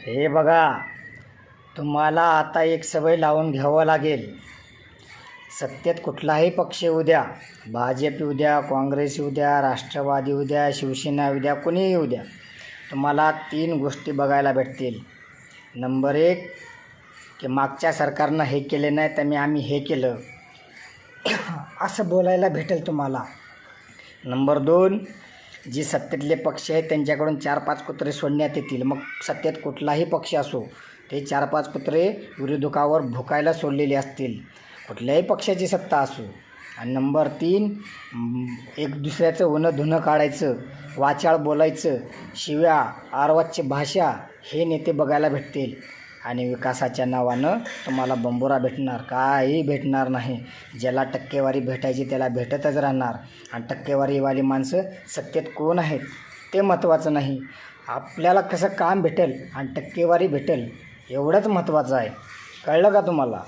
हे बघा, तुम्हाला आता एक सवय लावून घ्यावं लागेल. सत्तेत कुठलाही पक्ष येऊ द्या, भाजप येऊ द्या, काँग्रेस येऊ द्या, राष्ट्रवादी येऊ द्या, शिवसेना येऊ द्या, कोणीही येऊ द्या, तुम्हाला 3 गोष्टी बघायला भेटतील. नंबर 1 की मागच्या सरकारनं हे केले नाही तर आम्ही हे केलं असं बोलायला भेटेल तुम्हाला. नंबर 2, जी सत्तेतले पक्ष आहेत त्यांच्याकडून 4-5 कुत्रे सोडण्यात येतील. मग सत्तेत कुठलाही पक्ष असो, ते 4-5 कुत्रे विरोधकावर भुकायला सोडलेले असतील, कुठल्याही पक्षाची सत्ता असो. आणि नंबर 3, एक दुसऱ्याचं उनं धुणं काढायचं, वाचाळ बोलायचं, शिव्या आरवाच्य भाषा, हे नेते बघायला भेटतील. आणि विकासाच्या नावानं तुम्हाला बंबोरा भेटणार, काही भेटणार नाही. ज्याला टक्केवारी भेटायची त्याला भेटतच राहणार. आणि टक्केवारीवाली माणसं सत्तेत कोण आहेत ते महत्त्वाचं नाही, आपल्याला कसं काम भेटेल आणि टक्केवारी भेटेल एवढंच महत्त्वाचं आहे. कळलं का तुम्हाला?